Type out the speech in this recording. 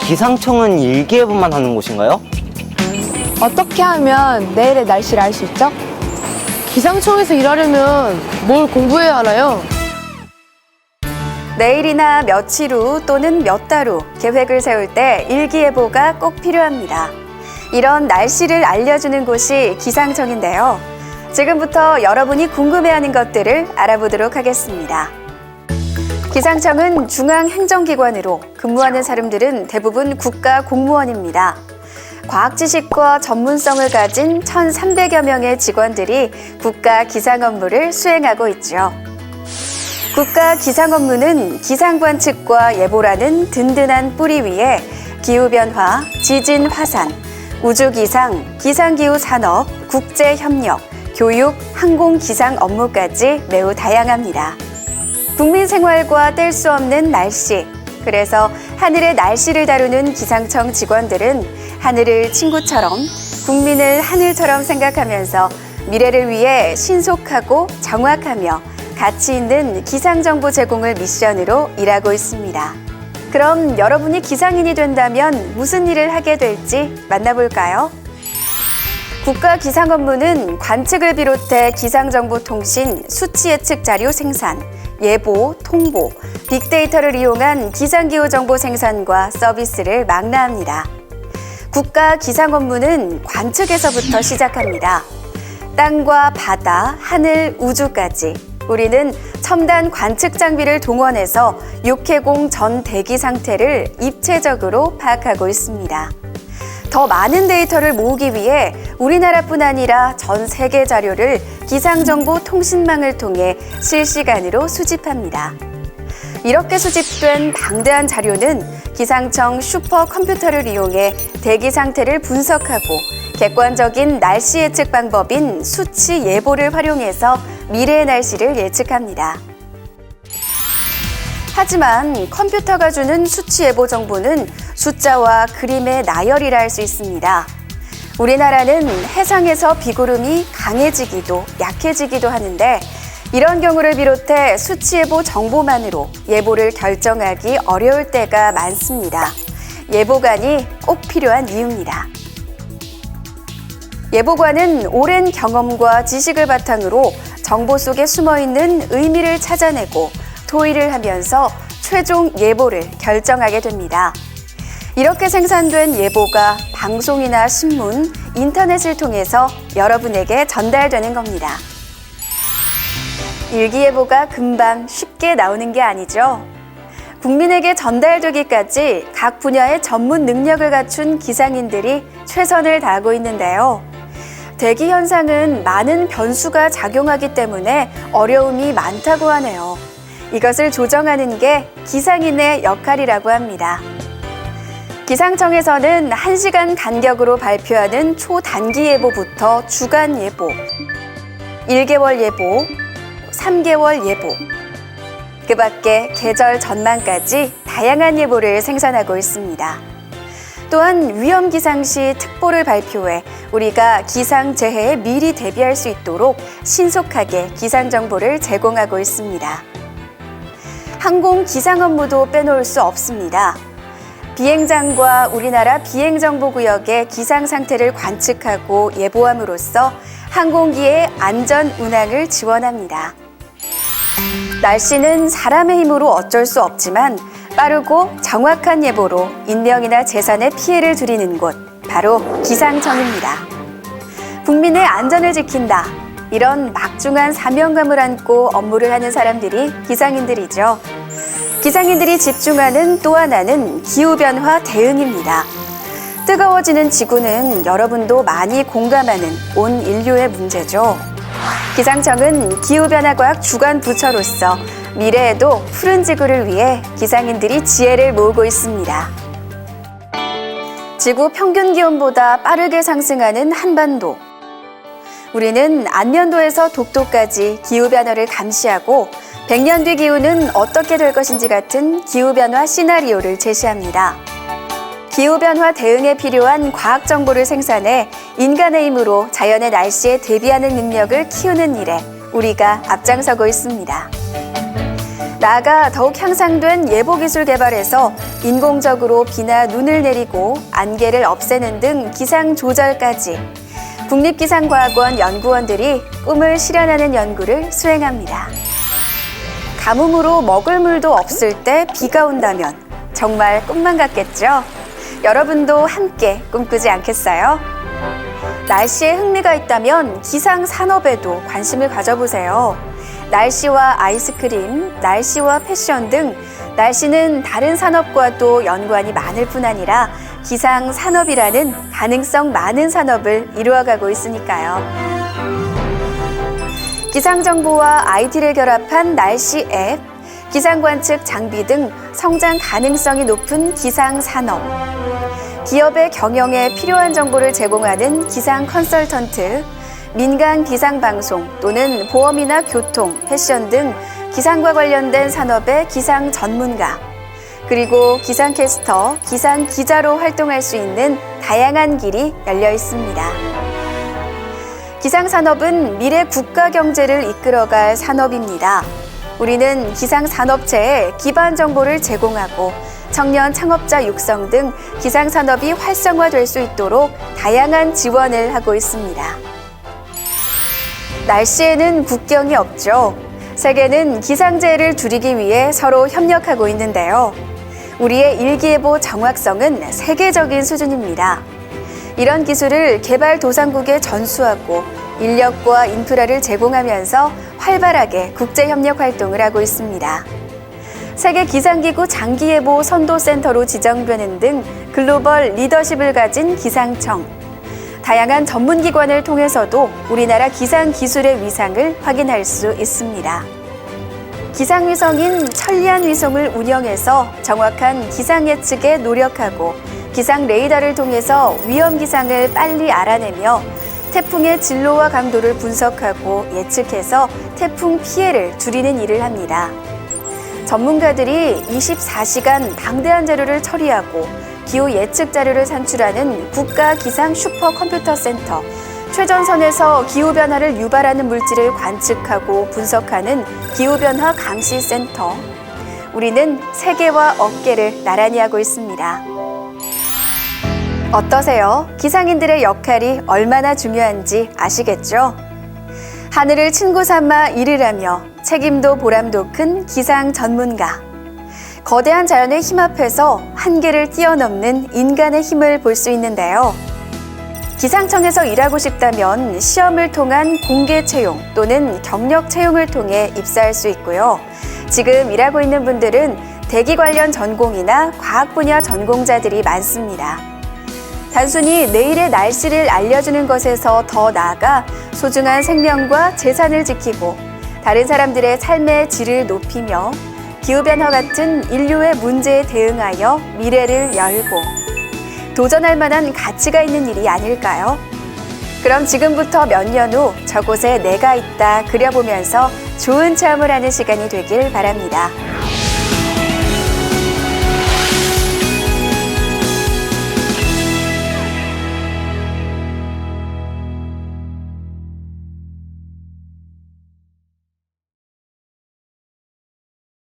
기상청은 일기예보만 하는 곳인가요? 어떻게 하면 내일의 날씨를 알 수 있죠? 기상청에서 일하려면 뭘 공부해야 하나요? 내일이나 며칠 후 또는 몇 달 후 계획을 세울 때 일기예보가 꼭 필요합니다. 이런 날씨를 알려주는 곳이 기상청인데요. 지금부터 여러분이 궁금해하는 것들을 알아보도록 하겠습니다. 기상청은 중앙행정기관으로 근무하는 사람들은 대부분 국가 공무원입니다. 과학 지식과 전문성을 가진 1,300여 명의 직원들이 국가 기상 업무를 수행하고 있죠. 국가 기상 업무는 기상 관측과 예보라는 든든한 뿌리 위에 기후변화, 지진 화산, 우주기상, 기상기후 산업, 국제협력, 교육, 항공기상 업무까지 매우 다양합니다. 국민 생활과 뗄 수 없는 날씨. 그래서 하늘의 날씨를 다루는 기상청 직원들은 하늘을 친구처럼, 국민을 하늘처럼 생각하면서 미래를 위해 신속하고 정확하며 가치 있는 기상정보 제공을 미션으로 일하고 있습니다. 그럼 여러분이 기상인이 된다면 무슨 일을 하게 될지 만나볼까요? 국가 기상 업무는 관측을 비롯해 기상정보통신, 수치 예측 자료 생산, 예보, 통보, 빅데이터를 이용한 기상기후 정보 생산과 서비스를 망라합니다. 국가 기상 업무는 관측에서부터 시작합니다. 땅과 바다, 하늘, 우주까지 우리는 첨단 관측 장비를 동원해서 육해공 전 대기 상태를 입체적으로 파악하고 있습니다. 더 많은 데이터를 모으기 위해 우리나라뿐 아니라 전 세계 자료를 기상정보 통신망을 통해 실시간으로 수집합니다. 이렇게 수집된 방대한 자료는 기상청 슈퍼컴퓨터를 이용해 대기 상태를 분석하고 객관적인 날씨 예측 방법인 수치 예보를 활용해서 미래의 날씨를 예측합니다. 하지만 컴퓨터가 주는 수치 예보 정보는 숫자와 그림의 나열이라 할 수 있습니다. 우리나라는 해상에서 비구름이 강해지기도 약해지기도 하는데 이런 경우를 비롯해 수치 예보 정보만으로 예보를 결정하기 어려울 때가 많습니다. 예보관이 꼭 필요한 이유입니다. 예보관은 오랜 경험과 지식을 바탕으로 정보 속에 숨어있는 의미를 찾아내고 토의를 하면서 최종 예보를 결정하게 됩니다. 이렇게 생산된 예보가 방송이나 신문, 인터넷을 통해서 여러분에게 전달되는 겁니다. 일기예보가 금방 쉽게 나오는 게 아니죠. 국민에게 전달되기까지 각 분야의 전문 능력을 갖춘 기상인들이 최선을 다하고 있는데요. 대기 현상은 많은 변수가 작용하기 때문에 어려움이 많다고 하네요. 이것을 조정하는 게 기상인의 역할이라고 합니다. 기상청에서는 1시간 간격으로 발표하는 초단기 예보부터 주간 예보, 1개월 예보, 3개월 예보, 그 밖에 계절 전망까지 다양한 예보를 생산하고 있습니다. 또한 위험기상 시 특보를 발표해 우리가 기상재해에 미리 대비할 수 있도록 신속하게 기상정보를 제공하고 있습니다. 항공 기상 업무도 빼놓을 수 없습니다. 비행장과 우리나라 비행정보구역의 기상 상태를 관측하고 예보함으로써 항공기의 안전 운항을 지원합니다. 날씨는 사람의 힘으로 어쩔 수 없지만 빠르고 정확한 예보로 인명이나 재산의 피해를 줄이는 곳, 바로 기상청입니다. 국민의 안전을 지킨다. 이런 막중한 사명감을 안고 업무를 하는 사람들이 기상인들이죠. 기상인들이 집중하는 또 하나는 기후변화 대응입니다. 뜨거워지는 지구는 여러분도 많이 공감하는 온 인류의 문제죠. 기상청은 기후변화과학 주관 부처로서 미래에도 푸른 지구를 위해 기상인들이 지혜를 모으고 있습니다. 지구 평균 기온보다 빠르게 상승하는 한반도. 우리는 안면도에서 독도까지 기후변화를 감시하고 100년 뒤 기후는 어떻게 될 것인지 같은 기후변화 시나리오를 제시합니다. 기후변화 대응에 필요한 과학 정보를 생산해 인간의 힘으로 자연의 날씨에 대비하는 능력을 키우는 일에 우리가 앞장서고 있습니다. 나아가 더욱 향상된 예보기술 개발에서 인공적으로 비나 눈을 내리고 안개를 없애는 등 기상 조절까지 국립기상과학원 연구원들이 꿈을 실현하는 연구를 수행합니다. 가뭄으로 먹을 물도 없을 때 비가 온다면 정말 꿈만 같겠죠? 여러분도 함께 꿈꾸지 않겠어요? 날씨에 흥미가 있다면 기상 산업에도 관심을 가져보세요. 날씨와 아이스크림, 날씨와 패션 등 날씨는 다른 산업과도 연관이 많을 뿐 아니라 기상 산업이라는 가능성 많은 산업을 이루어가고 있으니까요. 기상 정보와 IT를 결합한 날씨 앱, 기상 관측 장비 등 성장 가능성이 높은 기상 산업, 기업의 경영에 필요한 정보를 제공하는 기상 컨설턴트, 민간 기상 방송 또는 보험이나 교통, 패션 등 기상과 관련된 산업의 기상 전문가, 그리고 기상캐스터, 기상 기자로 활동할 수 있는 다양한 길이 열려 있습니다. 기상 산업은 미래 국가 경제를 이끌어갈 산업입니다. 우리는 기상 산업체에 기반 정보를 제공하고 청년 창업자 육성 등 기상 산업이 활성화될 수 있도록 다양한 지원을 하고 있습니다. 날씨에는 국경이 없죠. 세계는 기상재해를 줄이기 위해 서로 협력하고 있는데요. 우리의 일기예보 정확성은 세계적인 수준입니다. 이런 기술을 개발도상국에 전수하고 인력과 인프라를 제공하면서 활발하게 국제협력 활동을 하고 있습니다. 세계기상기구 장기예보 선도센터로 지정되는 등 글로벌 리더십을 가진 기상청, 다양한 전문기관을 통해서도 우리나라 기상기술의 위상을 확인할 수 있습니다. 기상위성인 천리안위성을 운영해서 정확한 기상 예측에 노력하고 기상 레이더를 통해서 위험 기상을 빨리 알아내며 태풍의 진로와 강도를 분석하고 예측해서 태풍 피해를 줄이는 일을 합니다. 전문가들이 24시간 방대한 자료를 처리하고 기후 예측 자료를 산출하는 국가기상 슈퍼컴퓨터 센터, 최전선에서 기후변화를 유발하는 물질을 관측하고 분석하는 기후변화 감시센터, 우리는 세계와 어깨를 나란히 하고 있습니다. 어떠세요? 기상인들의 역할이 얼마나 중요한지 아시겠죠? 하늘을 친구 삼아 일을 하며 책임도 보람도 큰 기상 전문가. 거대한 자연의 힘 앞에서 한계를 뛰어넘는 인간의 힘을 볼 수 있는데요. 기상청에서 일하고 싶다면 시험을 통한 공개 채용 또는 경력 채용을 통해 입사할 수 있고요. 지금 일하고 있는 분들은 대기 관련 전공이나 과학 분야 전공자들이 많습니다. 단순히 내일의 날씨를 알려주는 것에서 더 나아가 소중한 생명과 재산을 지키고 다른 사람들의 삶의 질을 높이며 기후변화 같은 인류의 문제에 대응하여 미래를 열고 도전할 만한 가치가 있는 일이 아닐까요? 그럼 지금부터 몇 년 후 저곳에 내가 있다 그려보면서 좋은 체험을 하는 시간이 되길 바랍니다.